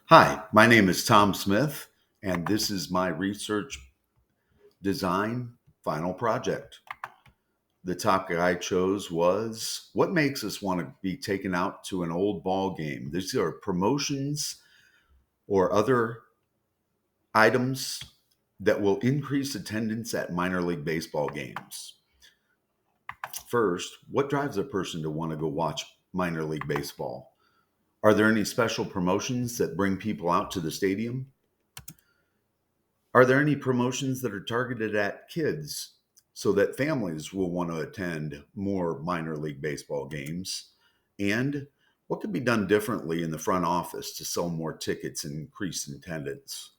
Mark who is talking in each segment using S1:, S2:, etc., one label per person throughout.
S1: Hi, my name is Tom Smith, and this is my research design final project. The topic I chose was what makes us want to be taken out to an old ball game. These are promotions or other items that will increase attendance at minor league baseball games. First, what drives a person to want to go watch minor league baseball? Are there any special promotions that bring people out to the stadium? Are there any promotions that are targeted at kids so that families will want to attend more minor league baseball games? And what could be done differently in the front office to sell more tickets and increase attendance?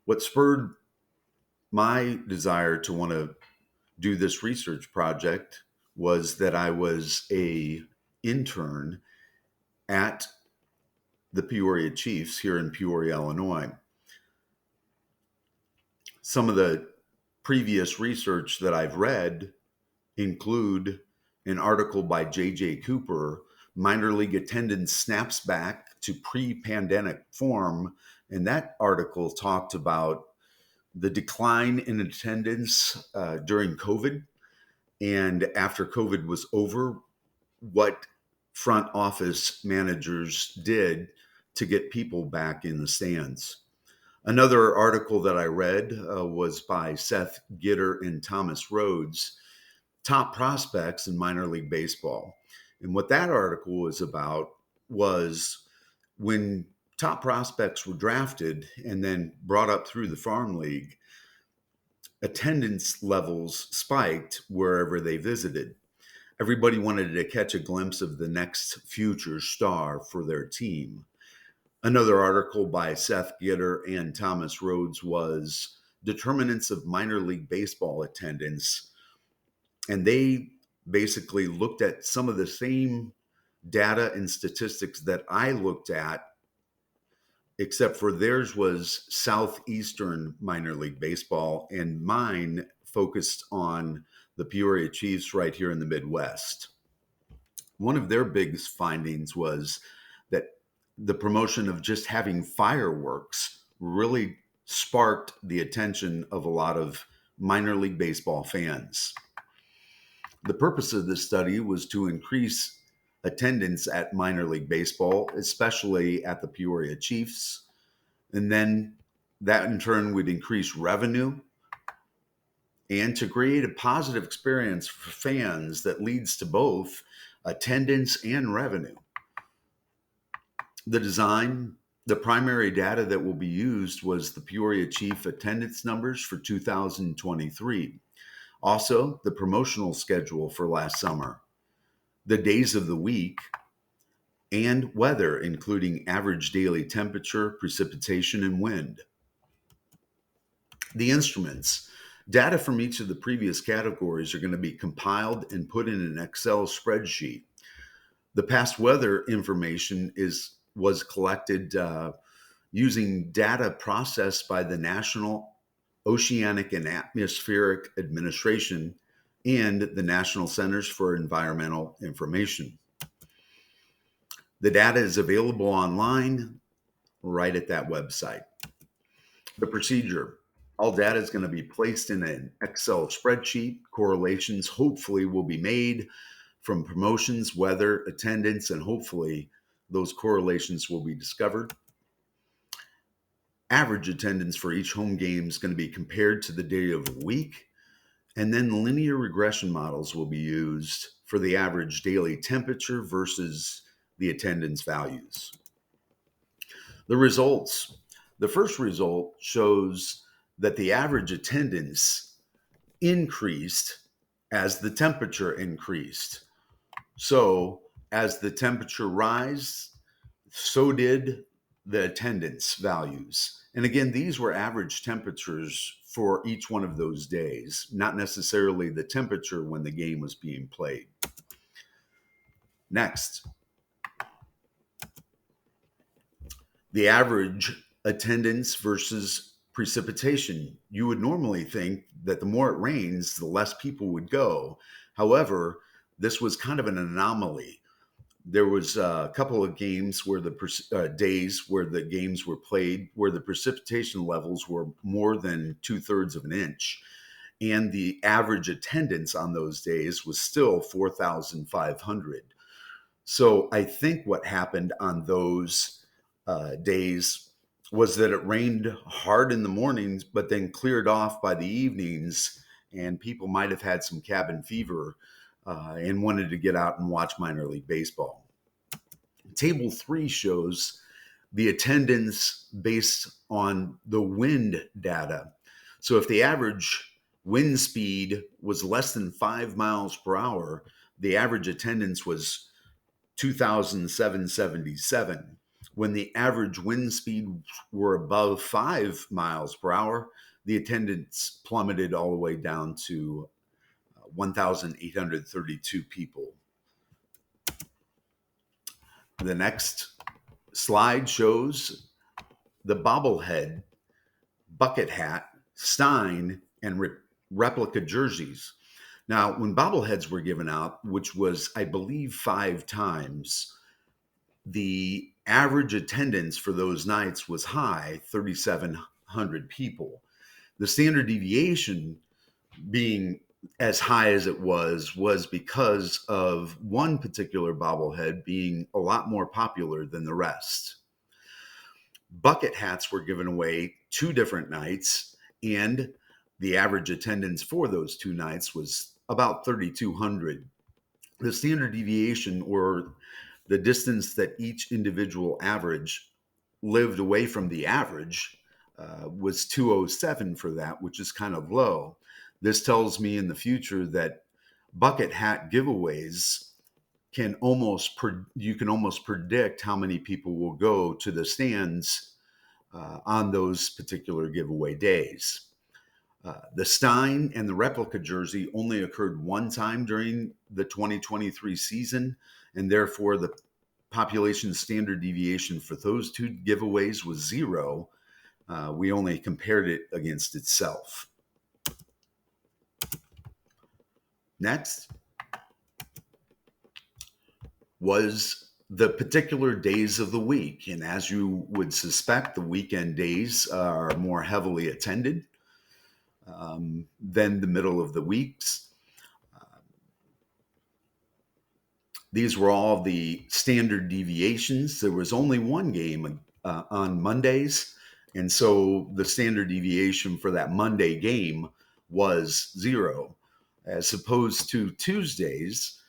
S1: What spurred my desire to want to do this research project was that I was a intern at the Peoria Chiefs here in Peoria, Illinois. Some of the previous research that I've read include an article by J.J. Cooper, Minor League Attendance Snaps Back to Pre-Pandemic Form. And that article talked about the decline in attendance during COVID. And after COVID was over, what front office managers did to get people back in the stands. Another article that I read was by Seth Gitter and Thomas Rhodes, Top Prospects in Minor League Baseball. And what that article was about was when top prospects were drafted and then brought up through the farm league, attendance levels spiked wherever they visited. Everybody wanted to catch a glimpse of the next future star for their team. Another article by Seth Gitter and Thomas Rhodes was Determinants of Minor League Baseball Attendance. And they basically looked at some of the same data and statistics that I looked at, except for theirs was Southeastern minor league baseball, and mine focused on the Peoria Chiefs right here in the Midwest. One of their biggest findings was that the promotion of just having fireworks really sparked the attention of a lot of minor league baseball fans. The purpose of this study was to increase attendance at minor league baseball, especially at the Peoria Chiefs. And then that in turn would increase revenue and to create a positive experience for fans that leads to both attendance and revenue. The primary data that will be used was the Peoria Chief attendance numbers for 2023. Also, the promotional schedule for last summer, the days of the week, and weather, including average daily temperature, precipitation, and wind. The instruments. Data from each of the previous categories are going to be compiled and put in an Excel spreadsheet. The past weather information was collected using data processed by the National Oceanic and Atmospheric Administration and the National Centers for Environmental Information. The data is available online right at that website. The procedure. All data is going to be placed in an Excel spreadsheet. Correlations hopefully will be made from promotions, weather, attendance, and hopefully those correlations will be discovered. Average attendance for each home game is going to be compared to the day of the week. And then linear regression models will be used for the average daily temperature versus the attendance values. The results. The first result shows that the average attendance increased as the temperature increased. So as the temperature rise, so did the attendance values. And again, these were average temperatures for each one of those days, not necessarily the temperature when the game was being played. Next, the average attendance versus precipitation. You would normally think that the more it rains, the less people would go. However, this was kind of an anomaly. There was a couple of games where days where the games were played where the precipitation levels were more than 2/3 of an inch, and the average attendance on those days was still 4,500. So I think what happened on those days was that it rained hard in the mornings, but then cleared off by the evenings, and people might have had some cabin fever and wanted to get out and watch minor league baseball. Table 3 shows the attendance based on the wind data. So if the average wind speed was less than 5 miles per hour, the average attendance was 2,777. When the average wind speed were above 5 miles per hour, the attendance plummeted all the way down to 1,832 people. The next slide shows the bobblehead, bucket hat, Stein, and replica jerseys. Now, when bobbleheads were given out, which was, I believe, 5 times, the average attendance for those nights was high, 3,700 people. The standard deviation being as high as it was because of one particular bobblehead being a lot more popular than the rest. Bucket hats were given away 2 different nights, and the average attendance for those 2 nights was about 3,200. The standard deviation, or the distance that each individual average lived away from the average, was 207 for that, which is kind of low. This tells me in the future that bucket hat giveaways you can almost predict how many people will go to the stands on those particular giveaway days. The Stein and the replica jersey only occurred one time during the 2023 season, and therefore the population standard deviation for those 2 giveaways was 0. We only compared it against itself. Next was the particular days of the week. And as you would suspect, the weekend days are more heavily attended than the middle of the weeks. These were all the standard deviations. There was only one game on Mondays, and so the standard deviation for that Monday game was 0, as opposed to Tuesdays.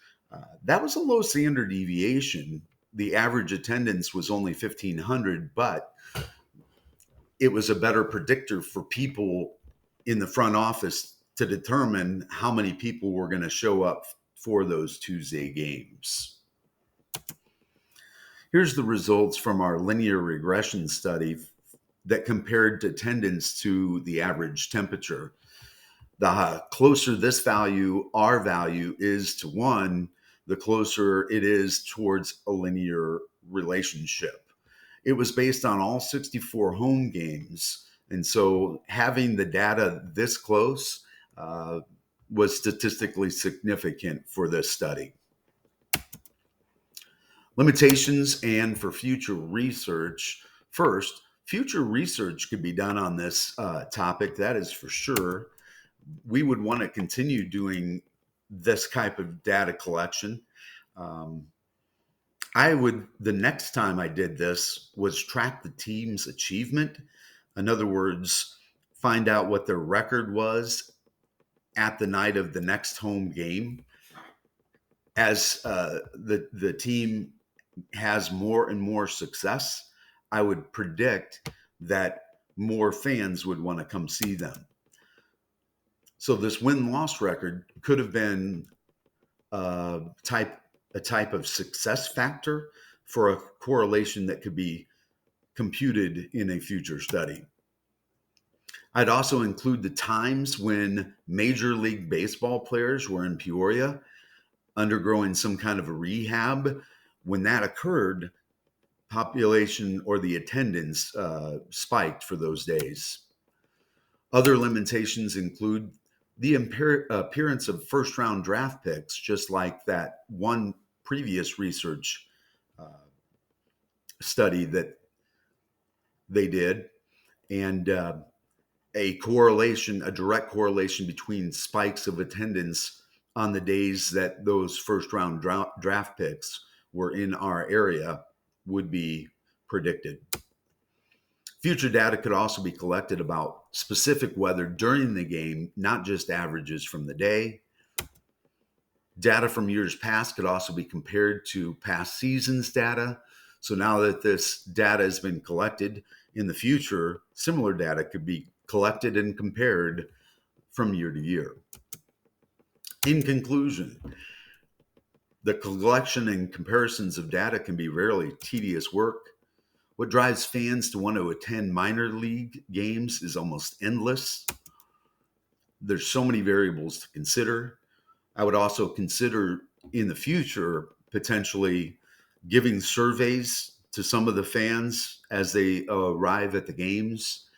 S1: That was a low standard deviation. The average attendance was only 1,500, but it was a better predictor for people in the front office to determine how many people were going to show up for those Tuesday games. Here's the results from our linear regression study that compared attendance to the average temperature. The closer this value, R value, is to 1, the closer it is towards a linear relationship. It was based on all 64 home games, and so having the data this close was statistically significant for this study. Limitations and for future research. First, future research could be done on this topic, that is for sure. We would want to continue doing this type of data collection. The next time I did this was track the team's achievement. In other words, find out what their record was at the night of the next home game. As the team has more and more success, I would predict that more fans would want to come see them. So this win-loss record could have been a type of success factor for a correlation that could be computed in a future study. I'd also include the times when Major League Baseball players were in Peoria undergoing some kind of a rehab. When that occurred, population or the attendance spiked for those days. Other limitations include the appearance of first-round draft picks, just like that one previous research study that they did, and a direct correlation between spikes of attendance on the days that those first round draft picks were in our area would be predicted. Future data could also be collected about specific weather during the game, not just averages from the day. Data from years past could also be compared to past seasons' data. So now that this data has been collected, in the future, similar data could be collected and compared from year to year. In conclusion, the collection and comparisons of data can be rarely tedious work. What drives fans to want to attend minor league games is almost endless. There's so many variables to consider. I would also consider in the future potentially giving surveys to some of the fans as they arrive at the games,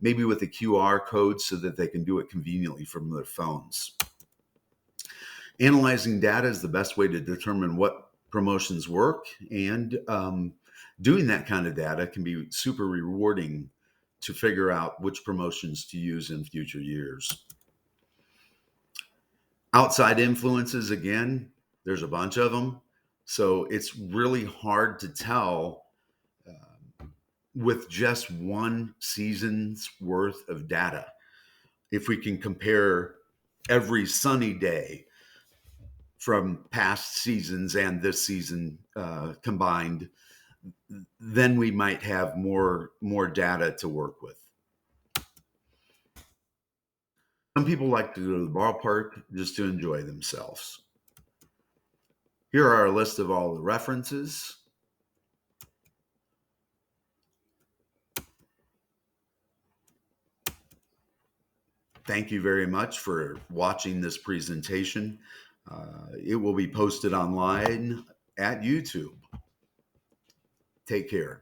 S1: maybe with a QR code so that they can do it conveniently from their phones. Analyzing data is the best way to determine what promotions work, and doing that kind of data can be super rewarding to figure out which promotions to use in future years. Outside influences, again, there's a bunch of them. So it's really hard to tell with just one season's worth of data. If we can compare every sunny day from past seasons and this season combined, then we might have more data to work with. Some people like to go to the ballpark just to enjoy themselves. Here are a list of all the references. Thank you very much for watching this presentation. It will be posted online at YouTube. Take care.